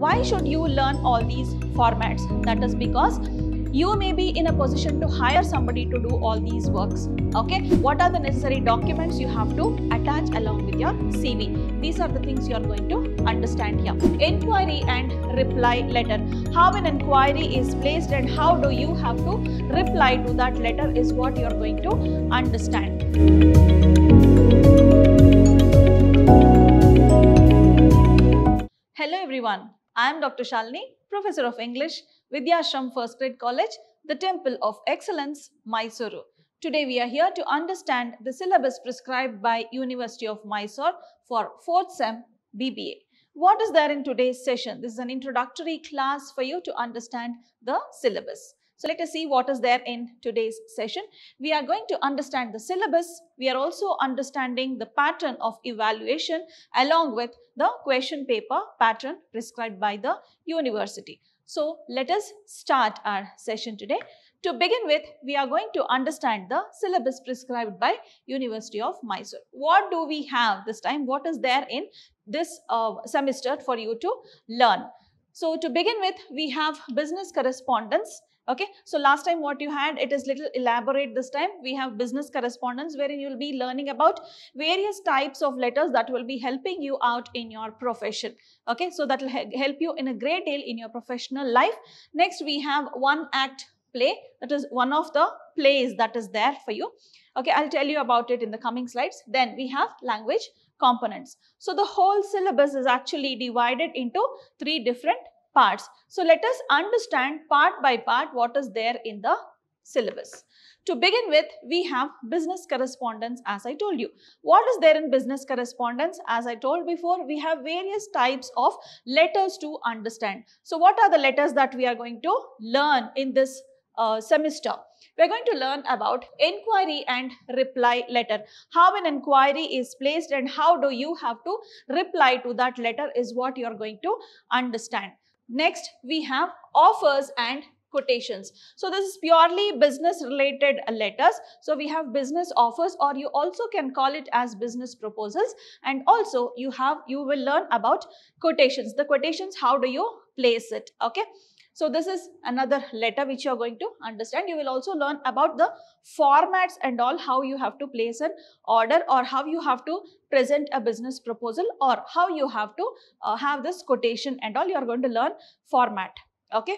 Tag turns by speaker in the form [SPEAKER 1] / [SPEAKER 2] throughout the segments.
[SPEAKER 1] Why should you learn all these formats? That is because you may be in a position to hire somebody to do all these works. Okay, what are the necessary documents you have to attach along with your CV? These are the things you are going to understand here. Inquiry and reply letter. How an inquiry is placed and how do you have to reply to that letter is what you are going to understand. Hello everyone, I am Dr. Shalini, Professor of English, Vidhyaashram First Grade College, the Temple of Excellence, MYSURU. Today we are here to understand the syllabus prescribed by University of Mysore for 4th Sem B.B.A. What is there in today's session? This is an introductory class for you to understand the syllabus. So let us see what is there in today's session. We are going to understand the syllabus. We are also understanding the pattern of evaluation along with the question paper pattern prescribed by the university. So let us start our session today. To begin with, we are going to understand the syllabus prescribed by University of Mysore. What do we have this time? What is there in this semester for you to learn? So to begin with, we have business correspondence. Okay, so last time what you had, it is little elaborate this time. We have business correspondence wherein you will be learning about various types of letters that will be helping you out in your profession. Okay, so that will help you in a great deal in your professional life. Next, we have one act play. That is one of the plays that is there for you. Okay, I'll tell you about it in the coming slides. Then we have language components. So the whole syllabus is actually divided into 3 different parts. So let us understand part by part what is there in the syllabus. To begin with, we have business correspondence as I told you. What is there in business correspondence? As I told before, we have various types of letters to understand. So what are the letters that we are going to learn in this semester? We are going to learn about inquiry and reply letter. How an inquiry is placed and how do you have to reply to that letter is what you are going to understand. Next, we have offers and quotations. So this is purely business related letters. So we have business offers, or you also can call it as business proposals, and also you will learn about quotations. The quotations, how do you place it? Okay. So this is another letter which you are going to understand. You will also learn about the formats and all, how you have to place an order or how you have to present a business proposal or how you have to have this quotation and all. You are going to learn format. Okay.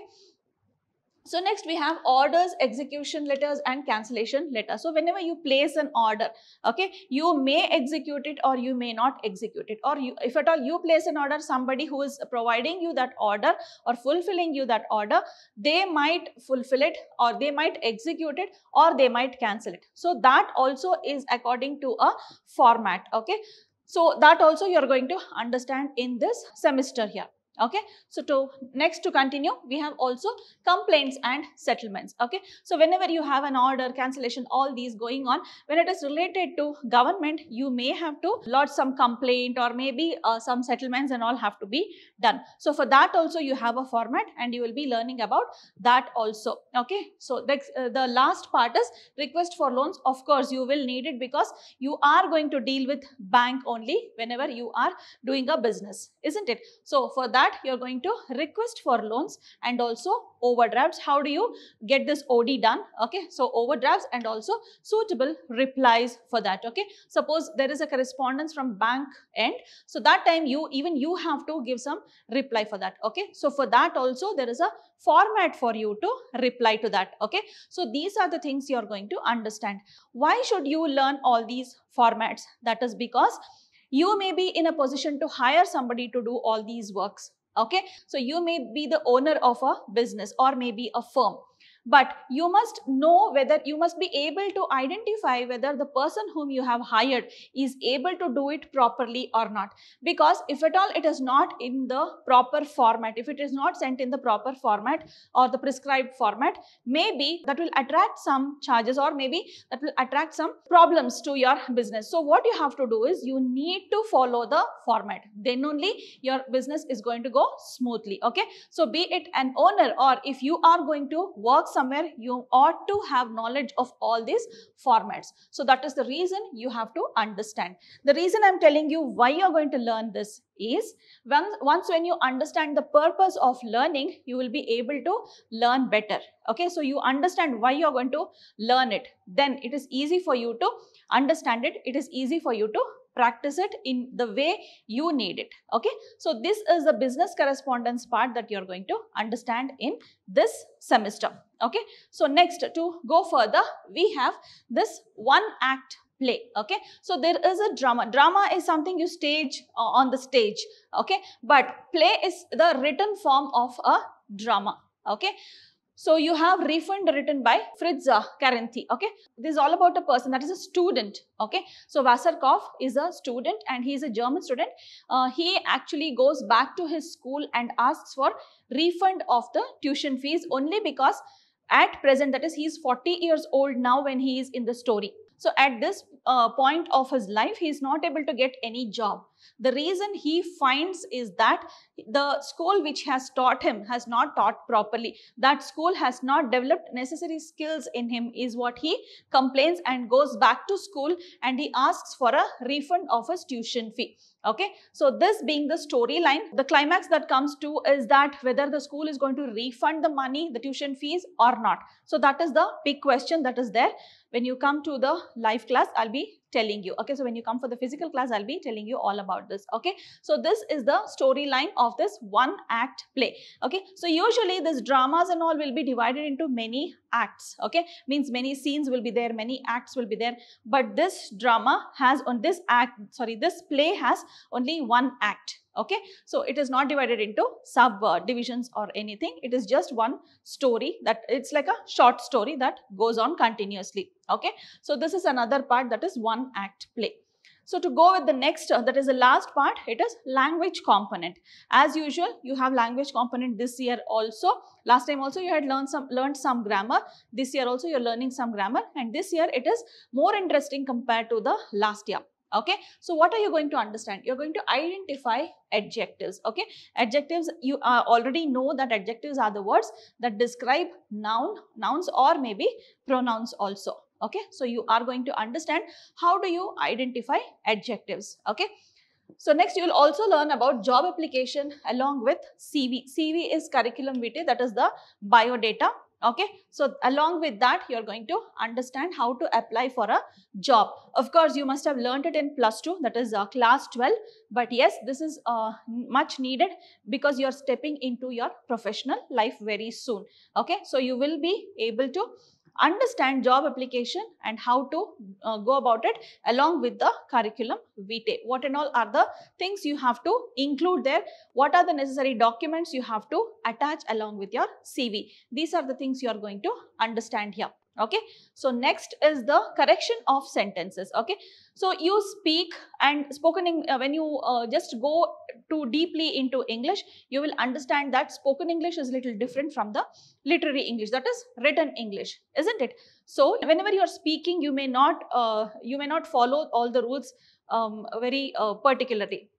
[SPEAKER 1] So next we have orders, execution letters and cancellation letters. So whenever you place an order, okay, you may execute it or you may not execute it, or if at all you place an order, somebody who is providing you that order or fulfilling you that order, they might fulfill it or they might execute it or they might cancel it. So that also is according to a format. Okay, so that also you are going to understand in this semester here. Okay, so to continue, we have also complaints and settlements. Okay, so whenever you have an order, cancellation, all these going on, when it is related to government, you may have to lodge some complaint or maybe some settlements and all have to be done. So for that also you have a format and you will be learning about that also. Okay, so the last part is request for loans. Of course you will need it because you are going to deal with bank only whenever you are doing a business, isn't it? So for that you are going to request for loans and also overdrafts. How do you get this OD done? Okay, so overdrafts and also suitable replies for that. Okay, suppose there is a correspondence from bank end, so that time you have to give some reply for that. Okay, so for that also there is a format for you to reply to that. Okay, so these are the things you are going to understand. Why should you learn all these formats? That is because you may be in a position to hire somebody to do all these works. Okay, so you may be the owner of a business or maybe a firm. But you must know whether, you must be able to identify whether the person whom you have hired is able to do it properly or not. Because if at all it is not in the proper format, if it is not sent in the proper format or the prescribed format, maybe that will attract some charges or maybe that will attract some problems to your business. So what you have to do is you need to follow the format. Then only your business is going to go smoothly. Okay, so be it an owner or if you are going to work somewhere, you ought to have knowledge of all these formats. So that is the reason you have to understand. The reason I'm telling you why you're going to learn this is, once when you understand the purpose of learning, you will be able to learn better. Okay, so you understand why you're going to learn it. Then it is easy for you to understand it. It is easy for you to practice it in the way you need it. Okay, so this is the business correspondence part that you're going to understand in this semester. Okay, so next, to go further, we have this one act play. Okay, so there is a drama. Drama is something you stage on the stage. Okay, but play is the written form of a drama. Okay, so you have Refund, written by Fritz Karenthi. Okay, this is all about a person that is a student. Okay, so Wasserkopf is a student and he is a German student. He actually goes back to his school and asks for refund of the tuition fees, only because at present, that is, he is 40 years old now when he is in the story. So at this point of his life, he is not able to get any job. The reason he finds is that the school which has taught him has not taught properly. That school has not developed necessary skills in him is what he complains, and goes back to school and he asks for a refund of his tuition fee. Okay, so this being the storyline, the climax that comes to is that whether the school is going to refund the money, the tuition fees, or not. So that is the big question that is there. When you come to the live class, I'll be telling you. Okay, so when you come for the physical class, I'll be telling you all about this. Okay, so this is the storyline of this one act play. Okay, so usually this dramas and all will be divided into many acts. Okay, means many scenes will be there, many acts will be there, but this drama has on this this play has only one act. Okay, so it is not divided into sub divisions or anything. It is just one story, that it's like a short story that goes on continuously. Okay, so this is another part, that is one act play. So to go with the next, that is the last part, it is language component. As usual, you have language component this year also. Last time also you had learned some grammar. This year also you're learning some grammar, and this year it is more interesting compared to the last year. Okay, so what are you going to understand? You're going to identify adjectives. Okay, adjectives, you already know that adjectives are the words that describe nouns or maybe pronouns also. Okay, so you are going to understand how do you identify adjectives. Okay, so next you will also learn about job application along with CV. CV is curriculum vitae, that is the biodata. Okay, so along with that, you are going to understand how to apply for a job. Of course, you must have learned it in +2, that is class 12. But yes, this is much needed because you are stepping into your professional life very soon. Okay, so you will be able to understand job application and how to go about it along with the curriculum vitae. What and all are the things you have to include there? What are the necessary documents you have to attach along with your CV? These are the things you are going to understand here. Okay, so next is the correction of sentences. Okay, so you speak and spoken when you just go too deeply into English, you will understand that spoken English is little different from the literary English, that is written English, isn't it? So whenever you are speaking, you may not follow all the rules very particularly.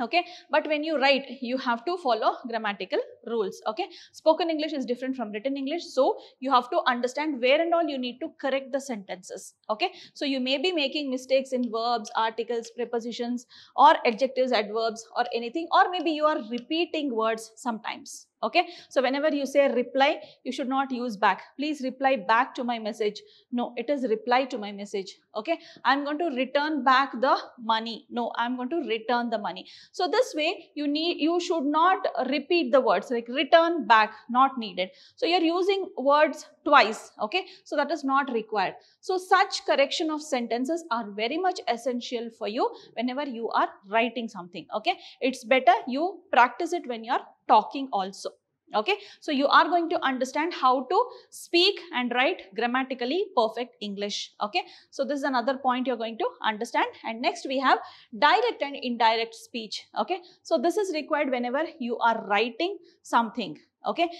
[SPEAKER 1] Okay, but when you write, you have to follow grammatical rules. Okay, spoken English is different from written English, so you have to understand where and all you need to correct the sentences. Okay, so you may be making mistakes in verbs, articles, prepositions, or adjectives, adverbs, or anything, or maybe you are repeating words sometimes. Okay, so whenever you say reply, you should not use back. Please reply back to my message. No, it is reply to my message. Okay, I'm going to return back the money. No, I'm going to return the money. So this way you should not repeat the words, like return back, not needed. So you're using words twice. Okay, so that is not required. So such correction of sentences are very much essential for you whenever you are writing something. Okay, it's better you practice it when you're talking also. Okay, so you are going to understand how to speak and write grammatically perfect English. Okay, so this is another point you're going to understand. And next we have direct and indirect speech. Okay, so this is required whenever you are writing something. Okay,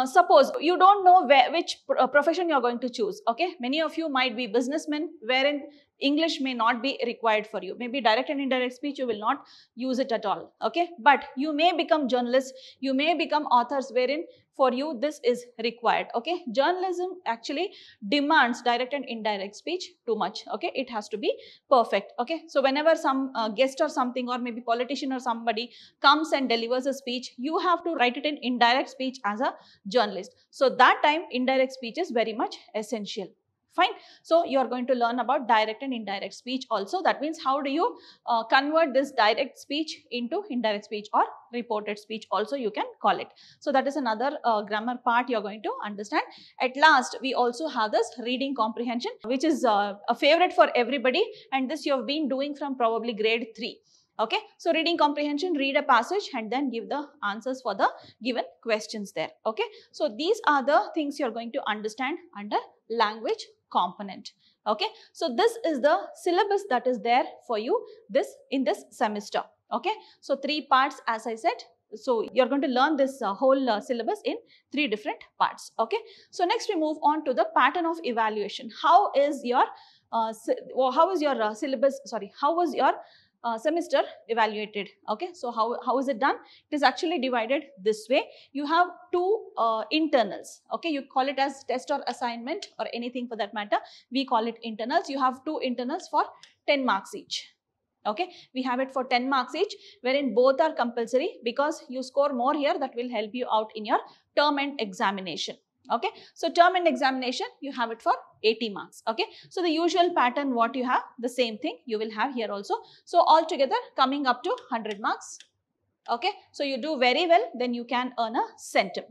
[SPEAKER 1] suppose you don't know which profession you're going to choose. Okay, many of you might be businessmen, wherein English may not be required for you. Maybe direct and indirect speech, you will not use it at all. Okay, but you may become journalists, you may become authors wherein for you this is required. Okay, journalism actually demands direct and indirect speech too much. Okay, it has to be perfect. Okay, so whenever some guest or something, or maybe politician or somebody comes and delivers a speech, you have to write it in indirect speech as a journalist. So that time indirect speech is very much essential. Fine. So you are going to learn about direct and indirect speech also. That means how do you convert this direct speech into indirect speech, or reported speech also you can call it. So that is another grammar part you are going to understand. At last, we also have this reading comprehension, which is a favorite for everybody, and this you have been doing from probably grade 3. Okay, so reading comprehension, read a passage and then give the answers for the given questions there. Okay, so these are the things you are going to understand under language component. Okay, so this is the syllabus that is there for you in this semester. Okay, so 3 parts as I said. So you're going to learn this whole syllabus in 3 different parts. Okay, so next we move on to the pattern of evaluation. How is your syllabus, sorry, how was your semester evaluated? Okay, so how is it done? It is actually divided this way. You have 2 internals. Okay, you call it as test or assignment or anything for that matter. We call it internals. You have 2 internals for 10 marks each. Okay, we have it for 10 marks each, wherein both are compulsory, because you score more here, that will help you out in your term and examination. Okay, so term and examination, you have it for 80 marks. Okay, so the usual pattern what you have, the same thing you will have here also. So altogether coming up to 100 marks. Okay, so you do very well, then you can earn a centum.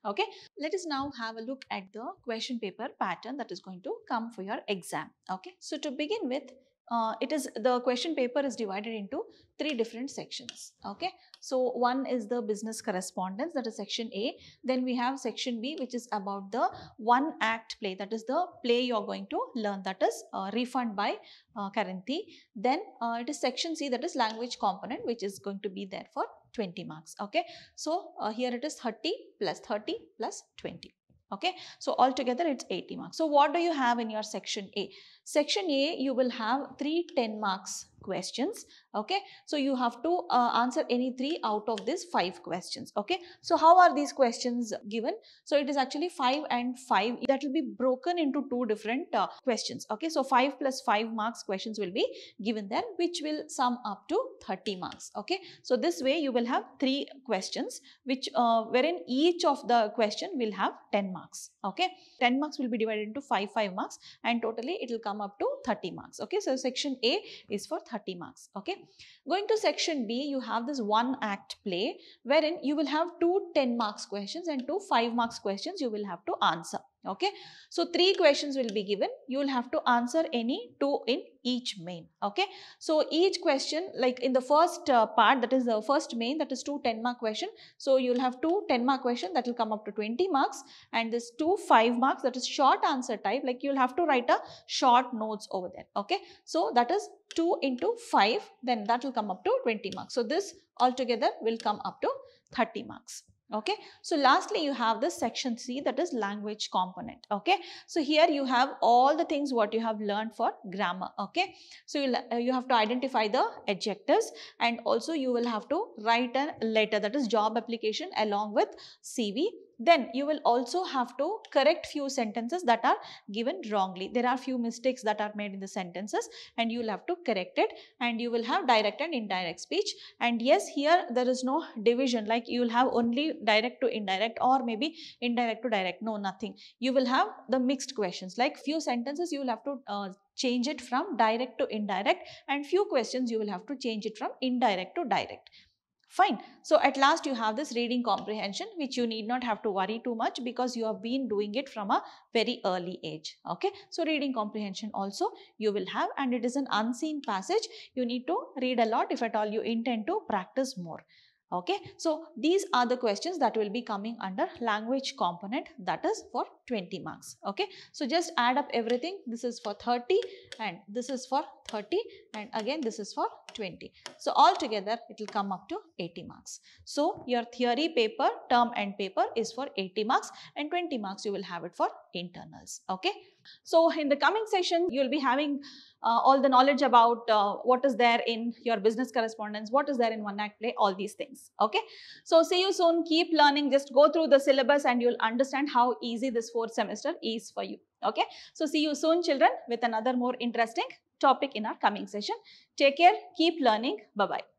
[SPEAKER 1] Okay, let us now have a look at the question paper pattern that is going to come for your exam. Okay, so to begin with, the question paper is divided into 3 different sections. Okay, so one is the business correspondence, that is section A. Then we have section B, which is about the 1 act play, that is the play you are going to learn, that is Refund by Karanthi. Then it is section C, that is language component, which is going to be there for 20 marks. Okay, so here it is 30 plus 30 plus 20. Okay, so altogether it's 80 marks. So what do you have in your section A? Section A, you will have 3 10 marks questions. Okay, so you have to answer any 3 out of these 5 questions. Okay, so how are these questions given? So it is actually 5 and 5, that will be broken into 2 different questions. Okay, so 5 plus 5 marks questions will be given there, which will sum up to 30 marks. Okay, so this way you will have 3 questions, which wherein each of the question will have 10 marks. Okay, 10 marks will be divided into 5 marks, and totally it will come up to 30 marks. Okay, so section A is for 30 marks. Okay, going to section B, you have this 1 act play, wherein you will have 2 10 marks questions and 2 5 marks questions you will have to answer. Okay, so 3 questions will be given, you will have to answer any 2 in each main. Okay, so each question, like in the first part, that is the first main, that is 2 10 mark question, so you will have 2 10 mark question that will come up to 20 marks, and this 2 5 marks, that is short answer type, like you will have to write a short notes over there. Okay, so that is 2 into 5, then that will come up to 20 marks. So this altogether will come up to 30 marks. Okay, so lastly you have this section C, that is language component. Okay, so here you have all the things what you have learned for grammar. Okay, so you have to identify the adjectives, and also you will have to write a letter, that is job application, along with CV. Then you will also have to correct few sentences that are given wrongly. There are few mistakes that are made in the sentences, and you will have to correct it. And you will have direct and indirect speech. And yes, here there is no division, like you will have only direct to indirect, or maybe indirect to direct. No, nothing. You will have the mixed questions, like few sentences you will have to change it from direct to indirect, and few questions you will have to change it from indirect to direct. Fine. So at last you have this reading comprehension, which you need not have to worry too much, because you have been doing it from a very early age. Okay, so reading comprehension also you will have, and it is an unseen passage. You need to read a lot if at all you intend to practice more. Okay, so these are the questions that will be coming under language component, that is for 20 marks. Okay, so just add up everything. This is for 30, and this is for 30, and again this is for 20. So altogether it will come up to 80 marks. So your theory paper, term and paper is for 80 marks, and 20 marks you will have it for internals. Okay, So in the coming session, you'll be having all the knowledge about what is there in your business correspondence, what is there in one act play, all these things. Okay. So see you soon. Keep learning. Just go through the syllabus and you'll understand how easy this 4th semester is for you. Okay. So see you soon, children, with another more interesting topic in our coming session. Take care. Keep learning. Bye-bye.